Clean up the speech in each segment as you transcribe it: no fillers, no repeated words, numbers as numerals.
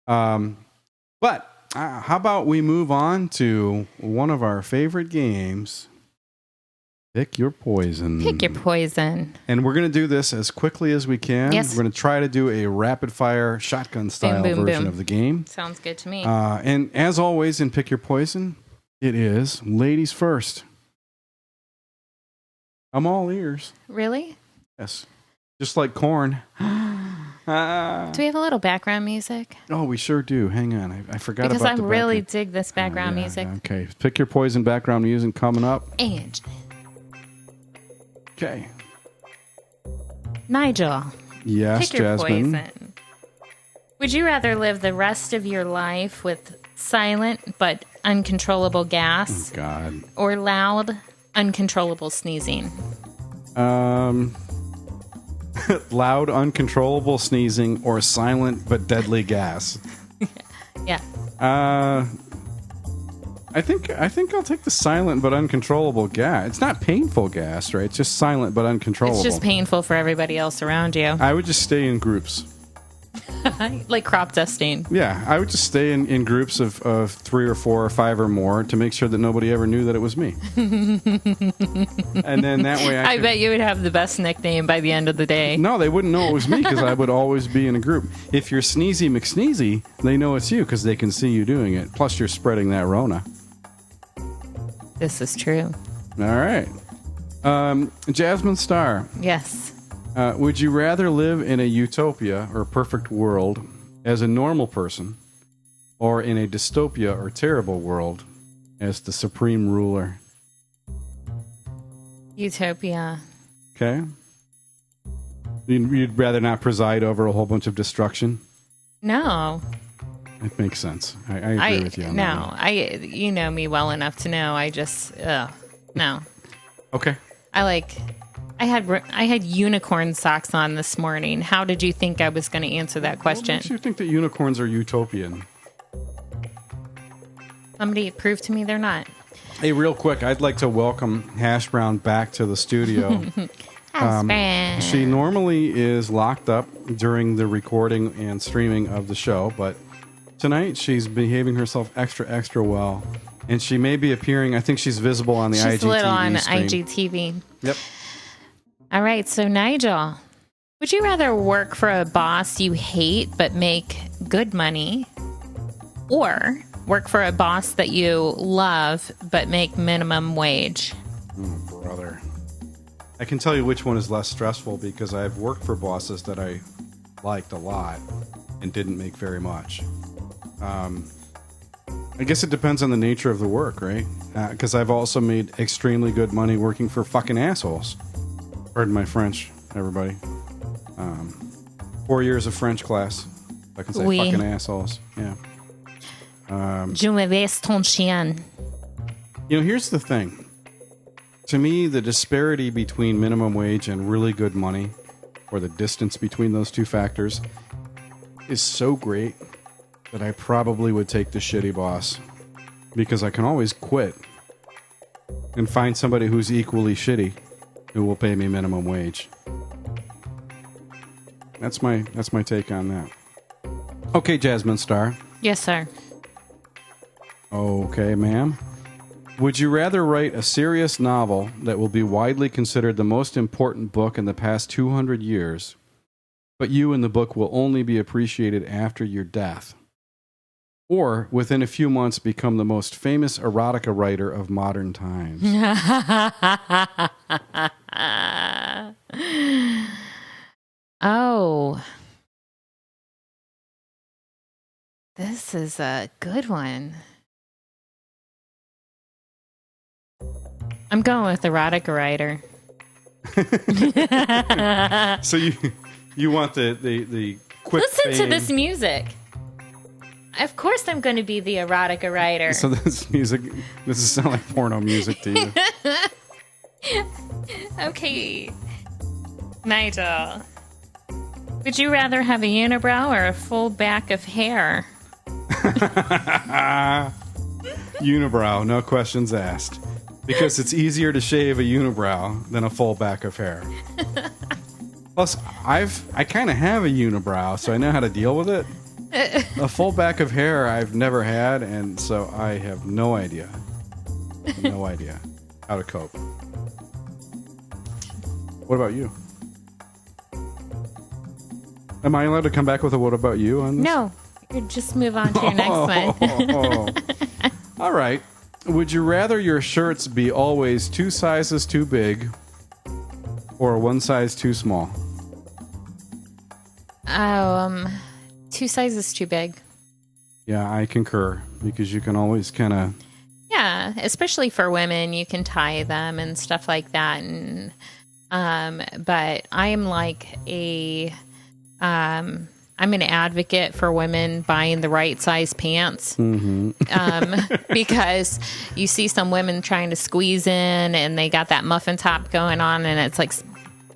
But how about we move on to one of our favorite games, Pick Your Poison. Pick your poison. And we're going to do this as quickly as we can. Yes. We're going to try to do a rapid-fire shotgun-style version of the game. Sounds good to me. And as always in Pick Your Poison, it is ladies first. I'm all ears. Really? Yes. Just like corn. Do we have a little background music? Oh, we sure do. Hang on. I forgot because about I really dig this background music. Okay. Pick Your Poison background music coming up. And Okay. Nigel. Yes, Pick your Jazmine. poison. Would you rather live the rest of your life with silent but uncontrollable gas Oh, God. or loud, uncontrollable sneezing? Loud, uncontrollable sneezing or silent but deadly gas. Yeah. I think I'll take the silent but uncontrollable gas. It's not painful gas, right? It's just silent but uncontrollable. It's just painful for everybody else around you. I would just stay in groups. Like crop dusting. Yeah, I would just stay in groups of 3 or 4 or 5 or more to make sure that nobody ever knew that it was me. And then that way I bet you would have the best nickname by the end of the day. No, they wouldn't know it was me because I would always be in a group. If you're Sneezy McSneezy, they know it's you because they can see you doing it. Plus, you're spreading that Rona. This is true. All right. Jazmine Star. Yes. Would you rather live in a utopia or perfect world as a normal person or in a dystopia or terrible world as the supreme ruler? Utopia. Okay. You'd rather not preside over a whole bunch of destruction? No. It makes sense. I agree with you on that. No. You know me well enough to know I just no. Okay. I had unicorn socks on this morning. How did you think I was going to answer that question? What makes you think that unicorns are utopian? Somebody prove to me they're not. Hey, real quick, I'd like to welcome Hash Brown back to the studio. She normally is locked up during the recording and streaming of the show, but tonight she's behaving herself extra well. And she may be appearing, I think she's visible on the IGTV She's little on stream. IGTV. Yep. All right, so Nigel, would you rather work for a boss you hate but make good money, or work for a boss that you love but make minimum wage? Oh, brother. I can tell you which one is less stressful because I've worked for bosses that I liked a lot and didn't make very much. I guess it depends on the nature of the work, right? Because I've also made extremely good money working for fucking assholes. Pardon my French, everybody. 4 years of French class. I can say fucking assholes. Yeah. Je me vais ton chien. You know, here's the thing. To me, the disparity between minimum wage and really good money, or the distance between those two factors, is so great that I probably would take the shitty boss. Because I can always quit and find somebody who's equally shitty who will pay me minimum wage. That's my take on that. Okay, Jazmine Star. Yes, sir. Okay, ma'am. Would you rather write a serious novel that will be widely considered the most important book in the past 200 years, but you in the book will only be appreciated after your death? Or within a few months become the most famous erotica writer of modern times? Oh. This is a good one. I'm going with erotica writer. So you want the quick Listen fame. to this music. Of course I'm going to be the erotica writer. So this does sound like porno music to you. Okay. Nigel. Would you rather have a unibrow or a full back of hair? Unibrow, no questions asked. Because it's easier to shave a unibrow than a full back of hair. Plus, I kind of have a unibrow, so I know how to deal with it. A full back of hair I've never had, and so I have no idea. No idea how to cope. What about you? Am I allowed to come back with a what about you on this? No, you just move on to your next one. All right. Would you rather your shirts be always 2 sizes too big or 1 size too small? 2 sizes too big. Yeah, I concur, because you can always kind of... Yeah, especially for women, you can tie them and stuff like that. And but I'm like I'm an advocate for women buying the right size pants. Because you see some women trying to squeeze in and they got that muffin top going on and it's like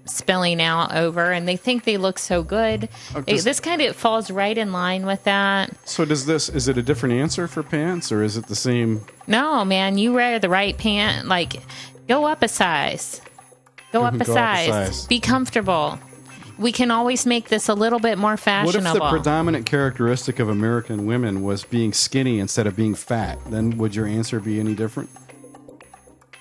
spilling out over and they think they look so good. This kind of falls right in line with that. So is it a different answer for pants, or is it the same? No, man, you wear the right pant. Like, go up a size. Go up a size. Be comfortable. We can always make this a little bit more fashionable. What if the predominant characteristic of American women was being skinny instead of being fat? Then would your answer be any different?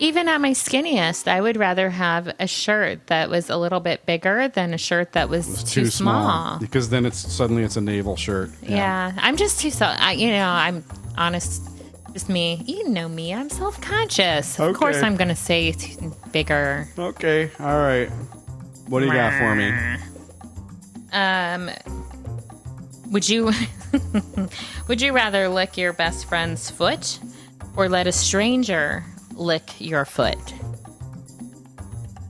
Even at my skinniest, I would rather have a shirt that was a little bit bigger than a shirt that was too small. Because then it's a navel shirt. Yeah, I'm just too I'm honest. Just me. You know me. I'm self-conscious. Of course, I'm going to say bigger. Okay. All right. What do you got for me? Would you rather lick your best friend's foot or let a stranger lick your foot?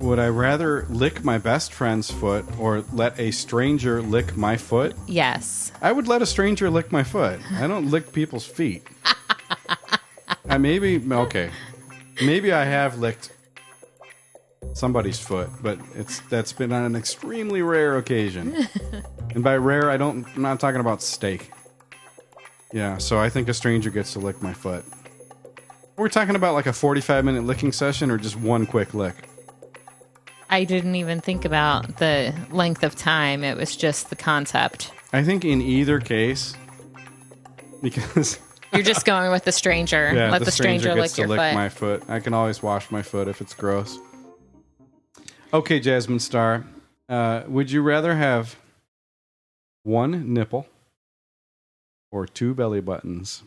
Would I rather lick my best friend's foot or let a stranger lick my foot? Yes. I would let a stranger lick my foot. I don't lick people's feet. Maybe I have licked somebody's foot, but that's been on an extremely rare occasion. And by rare, I'm not talking about steak. Yeah, so I think a stranger gets to lick my foot. We're talking about like a 45-minute licking session or just one quick lick? I didn't even think about the length of time. It was just the concept. I think in either case, because... You're just going with the stranger. Yeah, let the stranger gets lick to your lick foot. my foot. I can always wash my foot if it's gross. Okay, Jasmine Star. Would you rather have 1 nipple or 2 belly buttons?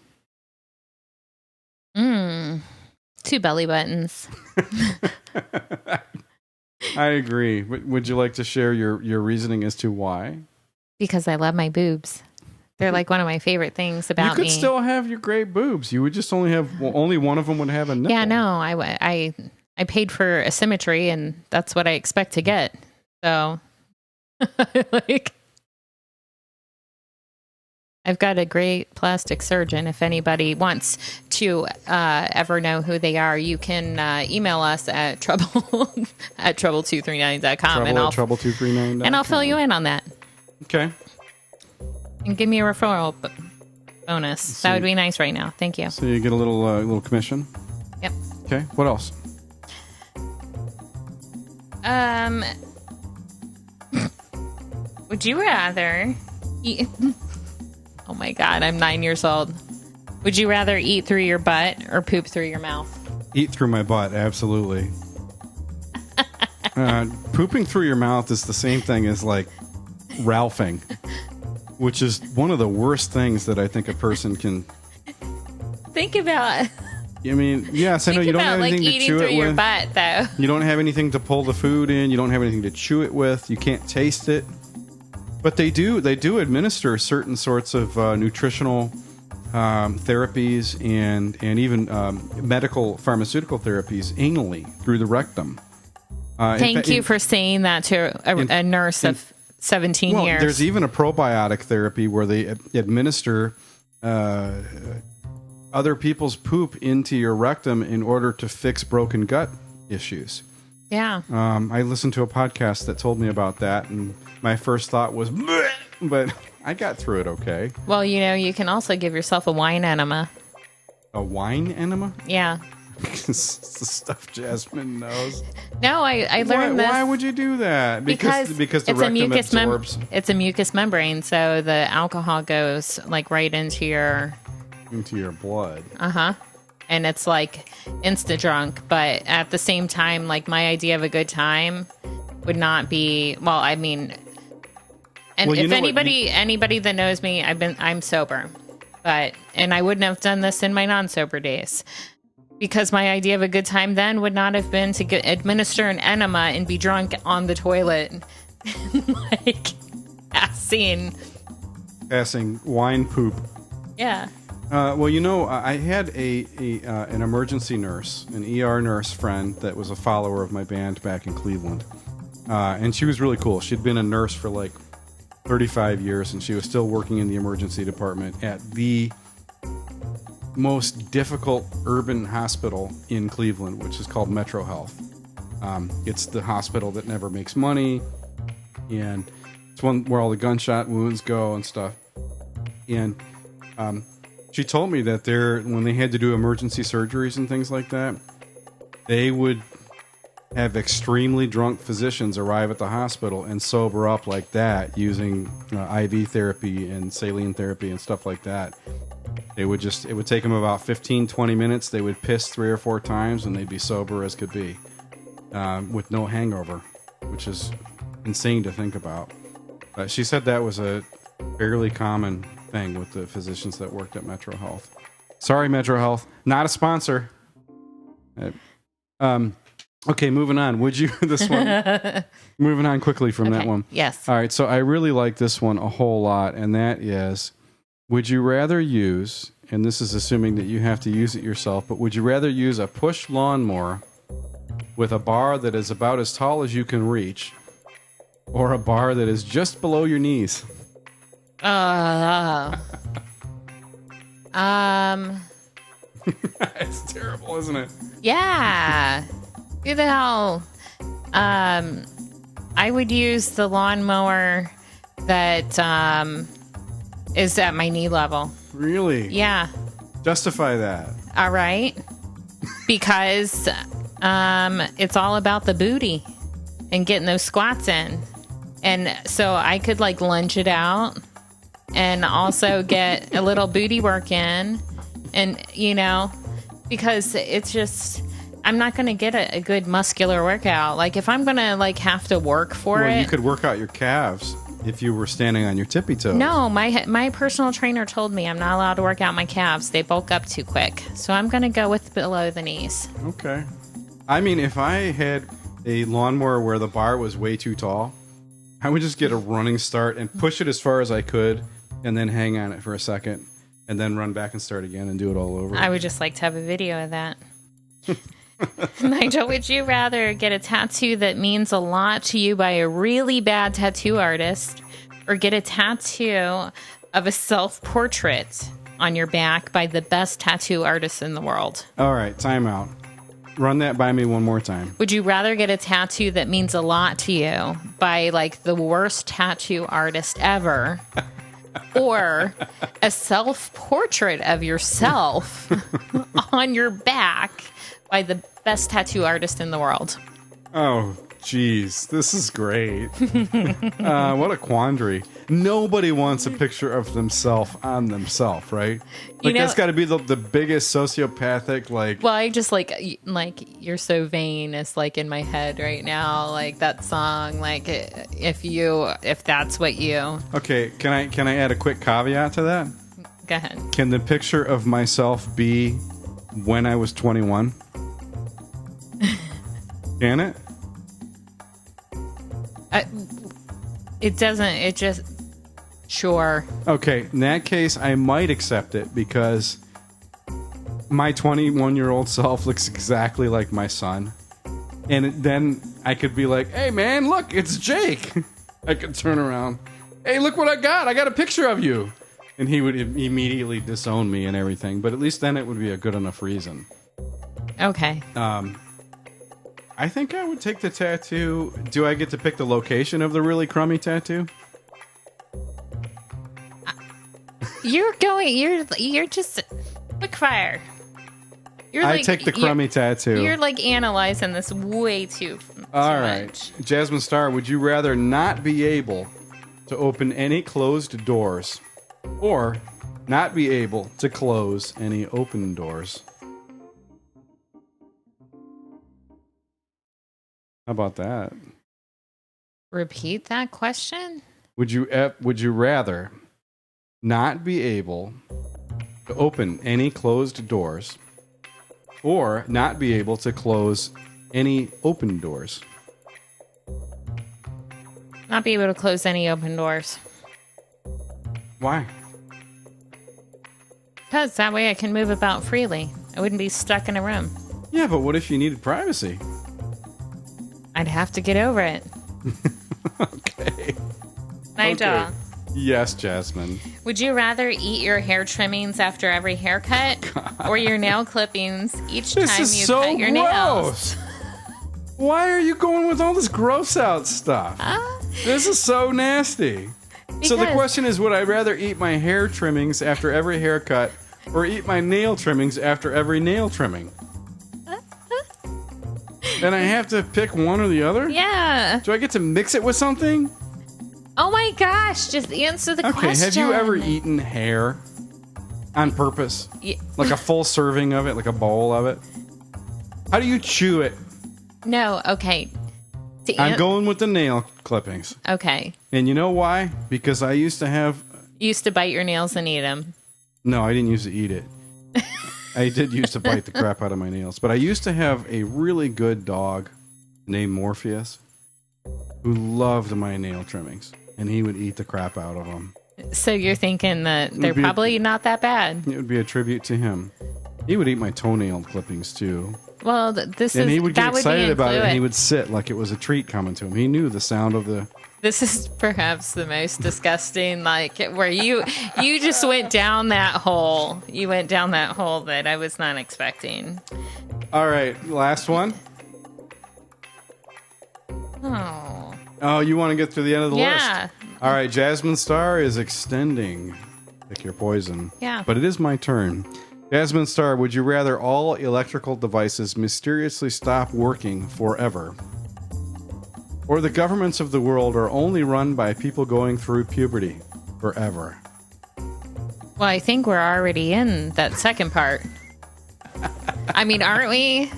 2 belly buttons. I agree. Would you like to share your reasoning as to why? Because I love my boobs. They're like one of my favorite things about me. You could still have your great boobs. You would just only one of them would have a nipple. Yeah, no. I paid for a symmetry, and that's what I expect to get. So, I've got a great plastic surgeon. If anybody wants to ever know who they are, you can email us at trouble239.com trouble239.com. and I'll fill you in on that. Okay. And give me a referral bonus. That would be nice right now. Thank you. So you get a little commission? Yep. Okay. What else? Would you rather eat... Oh my God, I'm 9 years old. Would you rather eat through your butt or poop through your mouth? Eat through my butt, absolutely. Pooping through your mouth is the same thing as like Ralphing, which is one of the worst things that I think a person can think about. I mean, yes, I know you don't have anything to chew it with. Your butt, though. You don't have anything to pull the food in. You don't have anything to chew it with. You can't taste it. But they do administer certain sorts of nutritional therapies and even medical pharmaceutical therapies anally through the rectum. Thank you for saying that to a nurse of 17 years. There's even a probiotic therapy where they administer other people's poop into your rectum in order to fix broken gut issues. Yeah. I listened to a podcast that told me about that, and my first thought was, bleh, but I got through it okay. Well, you can also give yourself a wine enema. A wine enema? Yeah. It's the stuff Jazmine knows. No, I learned this. Why would you do that? Because the it's rectum absorbs it's a mucous membrane, so the alcohol goes like right into your blood. And it's like insta drunk. But at the same time, like my idea of a good time would not be and if anybody that knows me, I'm sober, and I wouldn't have done this in my non-sober days. Because my idea of a good time then would not have been to administer an enema and be drunk on the toilet, like passing wine poop. Yeah. I had an emergency nurse, an ER nurse friend that was a follower of my band back in Cleveland, and she was really cool. She'd been a nurse for like 35 years, and she was still working in the emergency department at the most difficult urban hospital in Cleveland, which is called Metro Health. It's the hospital that never makes money, and it's one where all the gunshot wounds go and stuff. And she told me that when they had to do emergency surgeries and things like that, they would have extremely drunk physicians arrive at the hospital and sober up like that using IV therapy and saline therapy and stuff like that. It would take them about 15, 20 minutes. They would piss 3 or 4 times and they'd be sober as could be, with no hangover, which is insane to think about. She said that was a fairly common thing with the physicians that worked at Metro Health. Sorry, Metro Health, not a sponsor. Okay, moving on. Moving on quickly from that one. Yes. All right, so I really like this one a whole lot, and that is, would you rather use, and this is assuming that you have to use it yourself, but would you rather use a push lawnmower with a bar that is about as tall as you can reach, or a bar that is just below your knees? It's terrible, isn't it? Yeah. Who the hell? I would use the lawnmower that is at my knee level. Really? Yeah. Justify that. All right. Because it's all about the booty and getting those squats in. And so I could like lunge it out and also get a little booty work in. And, because it's just, I'm not going to get a good muscular workout. Like if I'm going to like have to work for it. You could work out your calves if you were standing on your tippy toes. No, my personal trainer told me I'm not allowed to work out my calves. They bulk up too quick. So I'm going to go with below the knees. Okay. I mean, if I had a lawnmower where the bar was way too tall, I would just get a running start and push it as far as I could and then hang on it for a second and then run back and start again and do it all over. I would just like to have a video of that. Nigel, would you rather get a tattoo that means a lot to you by a really bad tattoo artist or get a tattoo of a self-portrait on your back by the best tattoo artist in the world? All right, time out. Run that by me one more time. Would you rather get a tattoo that means a lot to you by like the worst tattoo artist ever or a self-portrait of yourself on your back by the best tattoo artist in the world? Oh, geez. This is great. What a quandary. Nobody wants a picture of themselves on themselves, right? Like, that's got to be the biggest sociopathic, like... Well, I just, like, You're So Vain is, like, in my head right now. Like, that song, like, if that's what you... Okay, can I add a quick caveat to that? Go ahead. Can the picture of myself be when I was 21? Can it? It doesn't. It just... Sure. Okay, in that case, I might accept it because my 21-year-old self looks exactly like my son. And then I could be like, hey, man, look, it's Jake. I could turn around. Hey, look what I got. I got a picture of you. And he would immediately disown me and everything. But at least then it would be a good enough reason. Okay. I think I would take the tattoo. Do I get to pick the location of the really crummy tattoo? You're just quick fire. I take the crummy tattoo. You're like analyzing this way too All right. much. Jazmine Star, would you rather not be able to open any closed doors or not be able to close any open doors? How about that? Repeat that question? Would you rather not be able to open any closed doors or not be able to close any open doors? Not be able to close any open doors. Why? Because that way I can move about freely. I wouldn't be stuck in a room. Yeah, but what if you needed privacy? I'd have to get over it. Okay. Nigel, Okay. Yes, Jasmine. would you rather eat your hair trimmings after every haircut or your nail clippings each This time is you so cut your nails? gross. Why are you going with all this gross out stuff? This is so nasty. So the Because- question is, would I rather eat my hair trimmings after every haircut or eat my nail trimmings after every nail trimming? And I have to pick one or the other? Yeah. Do I get to mix it with something? Oh my gosh, just answer the Okay, question. have you ever eaten hair on purpose? Yeah. Like a full serving of it, like a bowl of it? How do you chew it? No, okay. I'm going with the nail clippings. Okay. And you know why? Because I used to have... You used to bite your nails and eat them. No, I didn't used to eat it. I did used to bite the crap out of my nails. But I used to have a really good dog named Morpheus who loved my nail trimmings. And he would eat the crap out of them. So you're thinking that they're be- probably not that bad. It would be a tribute to him. He would eat my toenail clippings too. Well, this And is he would get that excited would be about it, and he included. would sit like it was a treat coming to him. He knew the sound of the... This is perhaps the most disgusting, like where you just went down that hole. You went down that hole that I was not expecting. All right, last one. Oh, Oh, you want to get to the end of the yeah, list? All right, Jazmine Star is extending. Pick your poison. yeah. But it is my turn. Jazmine Star, would you rather all electrical devices mysteriously stop working forever? Or the governments of the world are only run by people going through puberty forever? Well, I think we're already in that second part. I mean, aren't we?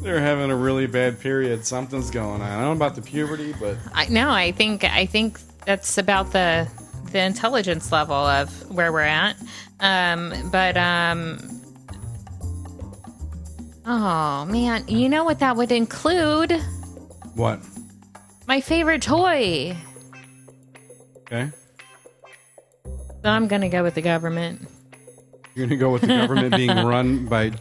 They're having a really bad period. Something's going on. I don't know about the puberty, but... I think that's about the intelligence level of where we're at. Oh man, you know what that would include? What? My favorite toy. Okay. So I'm gonna go with the government. You're going to go with the government being run by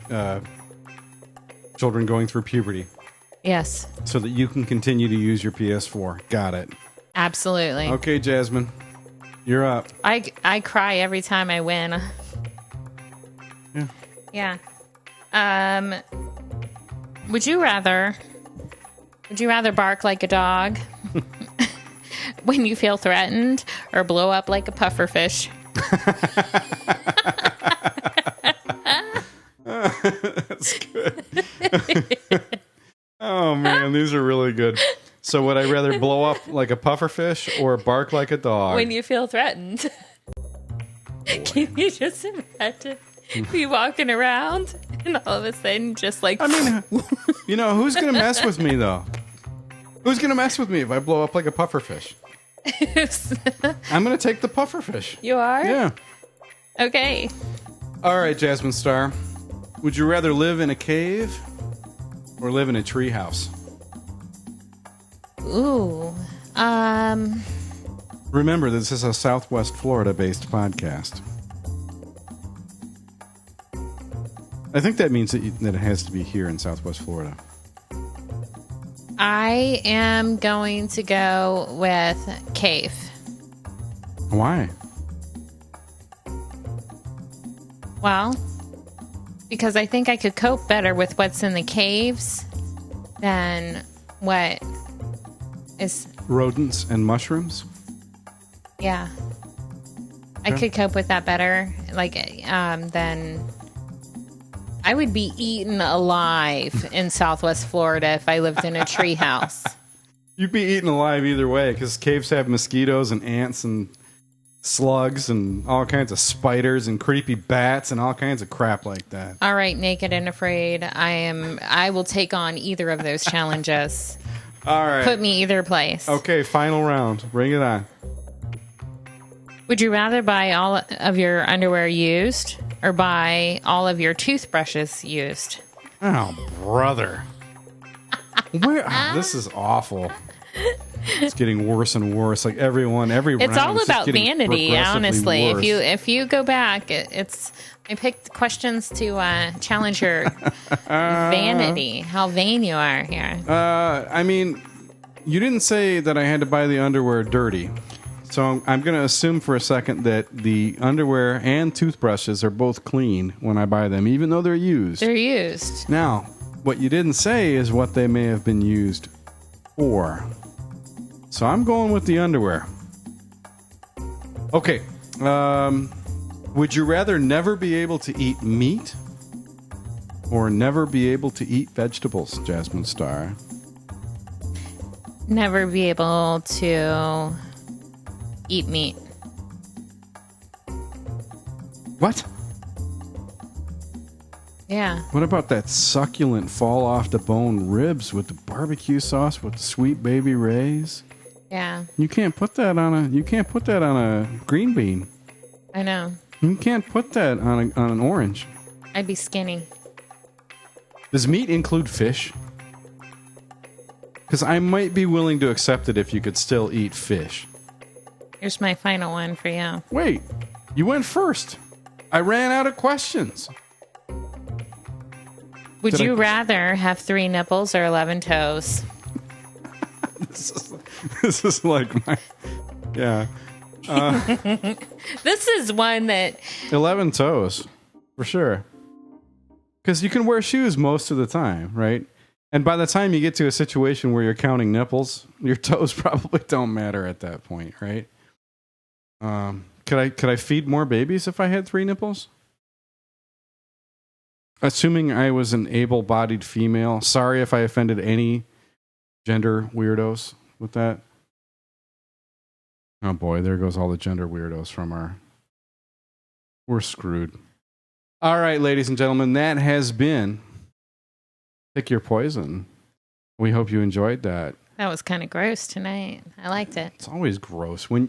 children going through puberty Yes, so that you can continue to use your PS4. Got it. absolutely. Okay, Jasmine. You're up. I cry every time I win. Yeah. Yeah. Would you rather bark like a dog when you feel threatened or blow up like a pufferfish? That's good. Oh, man. These are really good. So would I rather blow up like a pufferfish or bark like a dog? When you feel threatened. Can you just imagine me walking around and all of a sudden just like... I mean, you know, who's going to mess with me, though? Who's going to mess with me if I blow up like a pufferfish? I'm going to take the pufferfish. You are? Yeah. Okay. All right, Jazmine Star. Would you rather live in a cave or live in a treehouse? Ooh. Remember, this is a Southwest Florida-based podcast. I think that means that it has to be here in Southwest Florida. I am going to go with cave. Why? Well, because I think I could cope better with what's in the caves than what is... Rodents and mushrooms? Yeah. I Okay. could cope with that better, like, than I would be eaten alive in Southwest Florida if I lived in a tree house. You'd be eaten alive either way because caves have mosquitoes and ants and slugs and all kinds of spiders and creepy bats and all kinds of crap like that. All right, Naked and Afraid. I will take on either of those challenges. All right. Put me either place. Okay, final round. Bring it on. Would you rather buy all of your underwear used or buy all of your toothbrushes used? Oh, brother. This is awful. It's getting worse and worse. Like every it's all about vanity, honestly. Worse. If you go back, I picked questions to challenge your vanity, how vain you are here. I mean, you didn't say that I had to buy the underwear dirty. So I'm going to assume for a second that the underwear and toothbrushes are both clean when I buy them, even though they're used. They're used. Now, what you didn't say is what they may have been used for. So I'm going with the underwear. Okay. Would you rather never be able to eat meat or never be able to eat vegetables, Jasmine Star? Never be able to eat meat. What? Yeah. What about that succulent fall off the bone ribs with the barbecue sauce with the sweet baby rays? Yeah. You can't put that on a green bean. I know. You can't put that on an orange. I'd be skinny. Does meat include fish? Because I might be willing to accept it if you could still eat fish. Here's my final one for you. Wait, you went first. I ran out of questions. Would you rather have 3 nipples or 11 toes? This is like my... Yeah. This is one that... 11 toes, for sure. Because you can wear shoes most of the time, right? And by the time you get to a situation where you're counting nipples, your toes probably don't matter at that point, right? Could I feed more babies if I had 3 nipples? Assuming I was an able-bodied female. Sorry if I offended any gender weirdos with that. Oh boy, there goes all the gender weirdos from our... We're screwed. All right, ladies and gentlemen, that has been Pick Your Poison. We hope you enjoyed that. That was kind of gross tonight. I liked it. It's always gross when